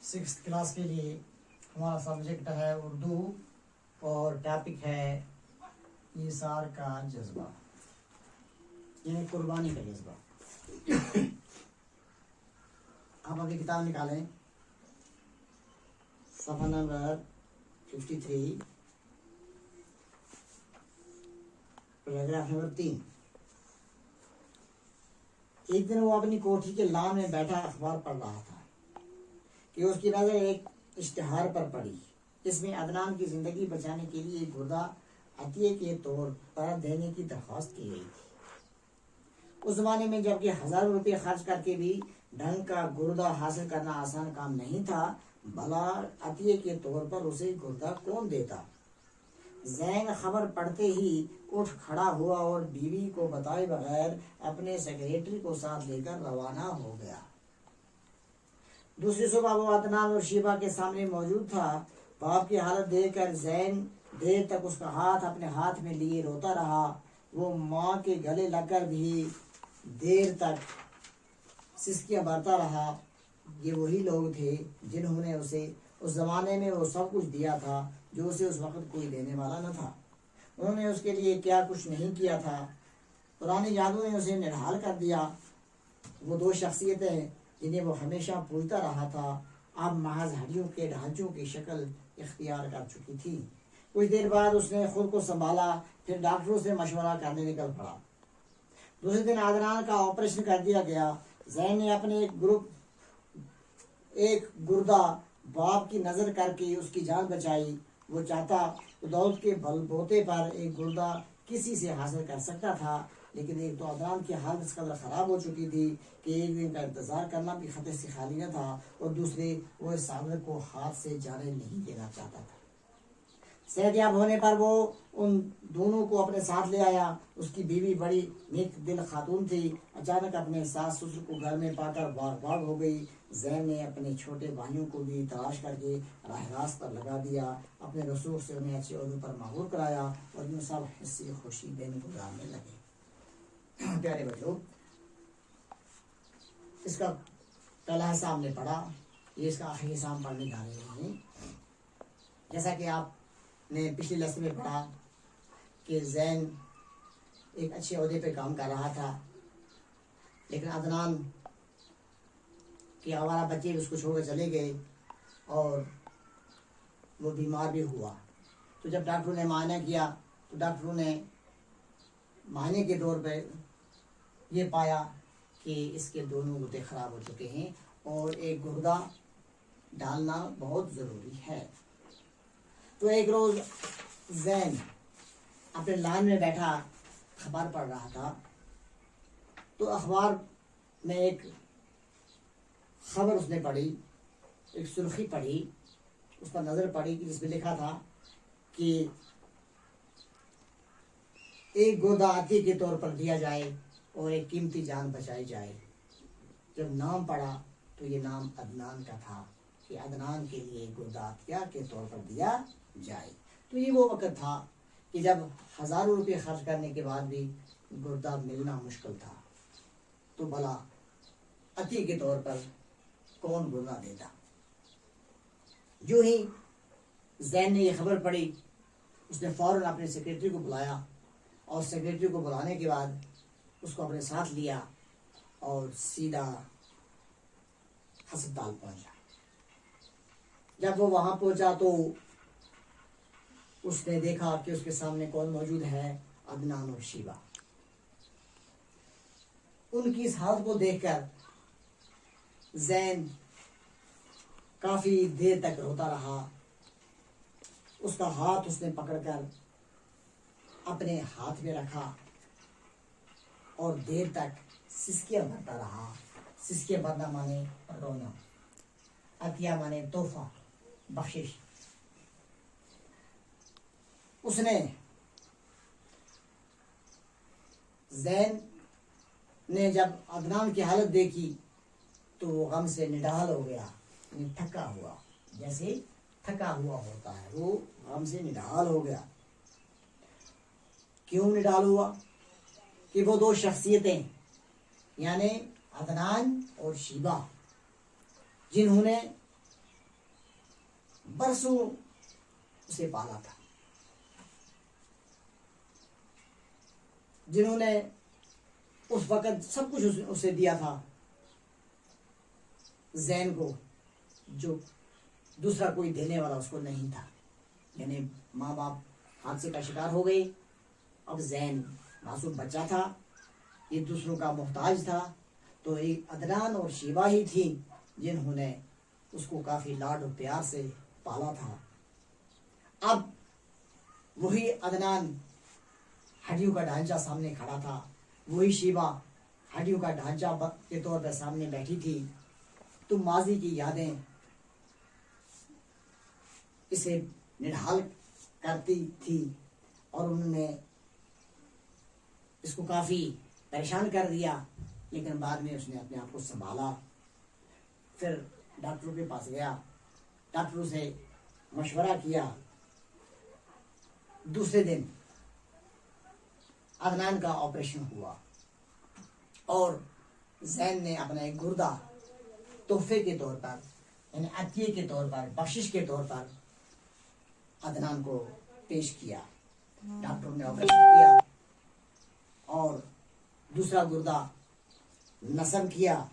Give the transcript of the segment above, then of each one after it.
6th class کے لیے ہمارا سبجیکٹ ہے اردو اور ٹاپک ہے ایثار کا جذبہ، یعنی قربانی کا جذبہ۔ آپ اپنی کتاب نکالیں، صفحہ نمبر 53، پیراگراف نمبر 3۔ ایک دن وہ اپنی کوٹھی کے لان میں بیٹھا اخبار پڑھ رہا تھا کہ اس کی نظر ایک اشتہار پر پڑی، جس میں عدنان کی زندگی بچانے کے لیے ایک گردہ عطیے کے طور پر دینے کی درخواست کی گئی تھی۔ اس زمانے میں جبکہ ہزاروں روپے خرچ کر کے بھی ڈھنگ کا گردہ حاصل کرنا آسان کام نہیں تھا، بھلا عطیے کے طور پر اسے گردہ کون دیتا؟ زین خبر پڑھتے ہی اٹھ کھڑا ہوا اور بیوی کو بتائے بغیر اپنے سیکریٹری کو ساتھ لے کر روانہ ہو گیا۔ دوسری صبح وہ عدنان اور شیبہ کے سامنے موجود تھا۔ باپ کی حالت دیکھ کر زین دیر تک اس کا ہاتھ اپنے ہاتھ میں لیے روتا رہا۔ وہ ماں کے گلے لگ کر بھی دیر تک سسکیاں بھرتا رہا۔ یہ وہی لوگ تھے جنہوں نے اسے اس زمانے میں وہ سب کچھ دیا تھا جو اسے اس وقت کوئی دینے والا نہ تھا۔ انہوں نے اس کے لیے کیا کچھ نہیں کیا تھا۔ پرانی یادوں نے اسے نڈھال کر دیا۔ وہ دو شخصیتیں جنہیں وہ ہمیشہ پوجتا رہا تھا، اب محض ہڈیوں کے ڈھانچوں کی شکل اختیار کر چکی تھی۔ کچھ دیر بعد اس نے خود کو سنبھالا، پھر ڈاکٹروں سے مشورہ کرنے نکل پڑا۔ دوسرے دن عدنان کا آپریشن کر دیا گیا۔ زین نے اپنے ایک گردہ باپ کی نظر کر کے اس کی جان بچائی۔ وہ چاہتا تو دولت کے بل بوتے پر ایک گردہ کسی سے حاصل کر سکتا تھا، لیکن ایک تو عدنان کی حالت اس قدر خراب ہو چکی تھی کہ ایک دن کا انتظار کرنا بھی خطرے سے خالی نہ تھا، اور دوسرے وہ اس عادت کو ہاتھ سے جانے نہیں دینا چاہتا تھا۔ صحت یاب ہونے پر وہ ان دونوں کو اپنے ساتھ لے آیا۔ اس کی بیوی بڑی نیک دل خاتون تھی، اچانک اپنے ساس سسر کو گھر میں پا کر باغ ہو گئی۔ زین نے اپنے چھوٹے بھائیوں کو بھی تلاش کر کے راہ راست پر لگا دیا، اپنے رسوخ سے انہیں اچھے عہدوں پر معمور کرایا، اور ان سب حصے خوشی دن گزارنے لگے۔ پیارے بچوں، اس کا پہلا حصہ ہم نے پڑھا، یہ اس کا آخری حصہ ہم پڑھنے جا رہے ہیں۔ جیسا کہ آپ نے پچھلی لیسن میں پڑھا کہ زین ایک اچھے عہدے پہ کام کر رہا تھا، لیکن عدنان کے آوارہ بچے اس کو چھوڑ کر چلے گئے اور وہ بیمار بھی ہوا۔ تو جب ڈاکٹروں نے معائنہ کیا تو ڈاکٹروں نے معائنے کے طور پہ یہ پایا کہ اس کے دونوں گردے خراب ہو چکے ہیں اور ایک گردہ ڈالنا بہت ضروری ہے۔ تو ایک روز زین اپنے لان میں بیٹھا اخبار پڑھ رہا تھا، تو اخبار میں ایک خبر اس نے پڑھی، ایک سرخی پڑھی، اس پر نظر پڑی کہ جس میں لکھا تھا کہ ایک گردہ عطیے کے طور پر دیا جائے اور ایک قیمتی جان بچائی جائے۔ جب نام پڑھا تو یہ نام عدنان کا تھا کہ عدنان کے لیے گردہ عطیہ کے طور پر دیا جائے۔ تو یہ وہ وقت تھا کہ جب ہزاروں روپے خرچ کرنے کے بعد بھی گردہ ملنا مشکل تھا، تو بھلا عطیے کے طور پر کون گردہ دیتا؟ جو ہی زین نے یہ خبر پڑھی، اس نے فوراً اپنے سیکریٹری کو بلایا، اور سیکریٹری کو بلانے کے بعد اس کو اپنے ساتھ لیا اور سیدھا ہسپتال پہنچا۔ جب وہ وہاں پہنچا تو اس نے دیکھا کہ اس کے سامنے کون موجود ہے؟ عدنان اور شیبہ۔ ان کی اس حالت کو دیکھ کر زین کافی دیر تک روتا رہا۔ اس کا ہاتھ اس نے پکڑ کر اپنے ہاتھ میں رکھا اور دیر تک سسکیاں بھرتا رہا۔ سسکیاں بھرنا مانے رونا، عطیہ مانے تحفہ، بخشش۔ اس نے زین نے جب عدنان کی حالت دیکھی تو وہ غم سے نڈال ہو گیا، یعنی تھکا ہوا، جیسے تھکا ہوا ہوتا ہے، وہ غم سے نڈال ہو گیا۔ کیوں نڈال ہوا؟ کہ وہ دو شخصیتیں یعنی عدنان اور شیبہ، جنہوں نے برسوں اسے پالا تھا، جنہوں نے اس وقت سب کچھ اسے دیا تھا زین کو، جو دوسرا کوئی دینے والا اس کو نہیں تھا. یعنی ماں باپ حادثے کا شکار ہو گئے، اب زین معصوم بچہ تھا، یہ دوسروں کا محتاج تھا. تو ایک عدنان اور شیبہ ہی تھیں جنہوں نے اس کو کافی لاڈ اور پیار سے پالا تھا. اب وہی عدنان ہڈیوں کا ڈھانچہ سامنے کھڑا تھا، وہی شیبہ ہڈیوں کا ڈھانچہ کے طور پر سامنے بیٹھی تھی. تو ماضی کی یادیں اسے نڈھال کرتی تھی اور انہوں نے اس کو کافی پریشان کر دیا. لیکن بعد میں اس نے اپنے آپ کو سنبھالا، پھر ڈاکٹروں کے پاس گیا، ڈاکٹروں سے مشورہ کیا. دوسرے دن عدنان کا آپریشن ہوا اور زین نے اپنا ایک گردہ تحفے کے طور پر، یعنی عطیے کے طور پر، بخشش کے طور پر عدنان کو پیش کیا. ڈاکٹروں نے آپریشن کیا اور دوسرا گردہ نصب کیا.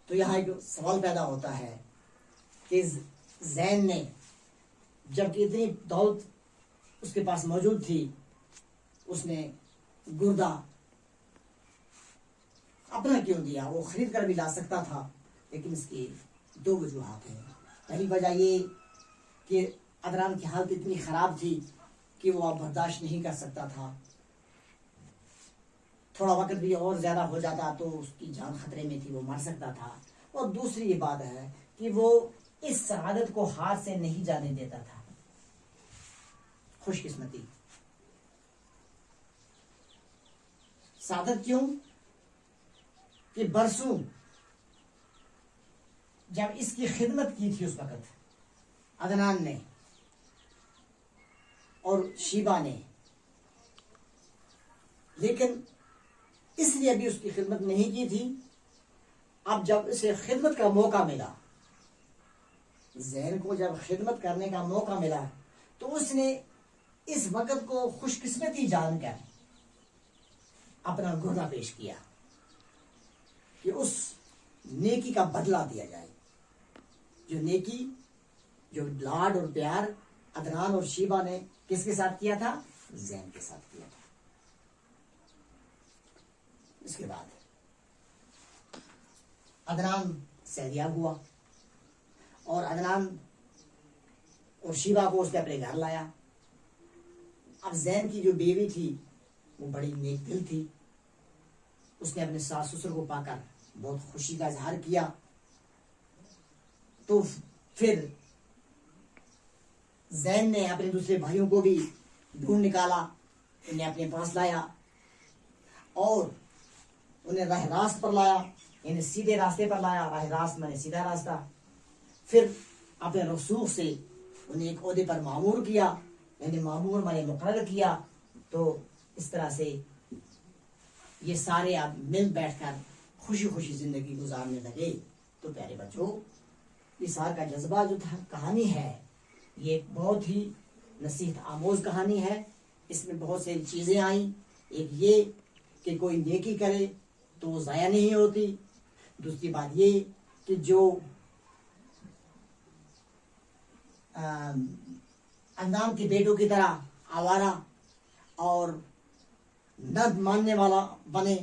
تو یہاں ایک سوال پیدا ہوتا ہے کہ زین نے جبکہ اتنی دولت اس کے پاس موجود تھی، اس نے گردہ اپنا کیوں دیا؟ وہ خرید کر بھی لا سکتا تھا. لیکن اس کی دو وجوہات ہیں. پہلی وجہ یہ کہ عدنان کی حالت اتنی خراب تھی کہ وہ اب برداشت نہیں کر سکتا تھا. تھوڑا وقت بھی اور زیادہ ہو جاتا تو اس کی جان خطرے میں تھی، وہ مر سکتا تھا. اور دوسری یہ بات ہے کہ وہ اس سعادت کو ہاتھ سے نہیں جانے دیتا تھا. خوش قسمتی سعادت کیوں کہ برسوں جب اس کی خدمت کی تھی اس وقت عدنان نے اور شیبہ نے، لیکن اس لیے بھی اس کی خدمت نہیں کی تھی. اب جب اسے خدمت کا موقع ملا، زین کو جب خدمت کرنے کا موقع ملا، تو اس نے اس وقت کو خوش قسمتی جان کر اپنا گردہ پیش کیا کہ اس نیکی کا بدلہ دیا جائے. جو نیکی، جو لاڈ اور پیار عدنان اور شیبہ نے کس کے ساتھ کیا تھا؟ زین کے ساتھ کیا تھا. اس کے بعد عدنان صحتیاب ہوا اور عدنان اور شیبہ کو اس نے اپنے گھر لایا. اب زین کی جو بیوی تھی وہ بڑی نیک دل تھی، اس نے اپنے ساس سسر کو پا کر بہت خوشی کا اظہار کیا. تو پھر زین نے اپنے دوسرے بھائیوں کو بھی ڈھونڈ نکالا، انہیں اپنے پاس لایا اور انہیں راہ راست پر لایا، یعنی سیدھے راستے پر لایا. راہ راست میں نے سیدھا راستہ. پھر اپنے رسوخ سے انہیں ایک عہدے پر مامور کیا، یعنی مامور میں نے مقرر کیا. تو اس طرح سے یہ سارے اب مل بیٹھ کر خوشی خوشی زندگی گزارنے لگے. تو پیارے بچوں، اصرار کا جذبہ جو تھا کہانی ہے، یہ ایک بہت ہی نصیحت آموز کہانی ہے. اس میں بہت سی چیزیں آئیں. ایک یہ کہ کوئی نیکی کرے تو وہ ضائع نہیں ہوتی. دوسری بات یہ کہ جو عدنان کے بیٹوں کی طرح آوارہ اور نہ ماننے والا بنے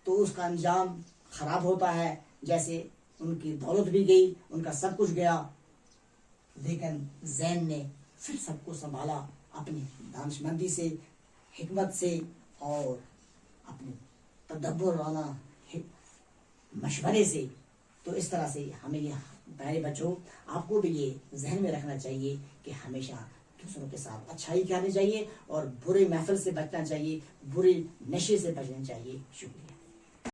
تو اس کا انجام خراب ہوتا ہے. جیسے ان کی دولت بھی گئی، ان کا سب کچھ گیا، لیکن زین نے پھر سب کو سنبھالا اپنی دانشمندی سے، حکمت سے اور اپنے تدبرانہ مشورے سے. تو اس طرح سے ہمیں یہ پیارے بچوں، آپ کو بھی یہ ذہن میں رکھنا چاہیے کہ ہمیشہ دوسروں کے ساتھ اچھائی کرنی چاہیے اور برے محفل سے بچنا چاہیے، برے نشے سے بچنا چاہیے. شکریہ.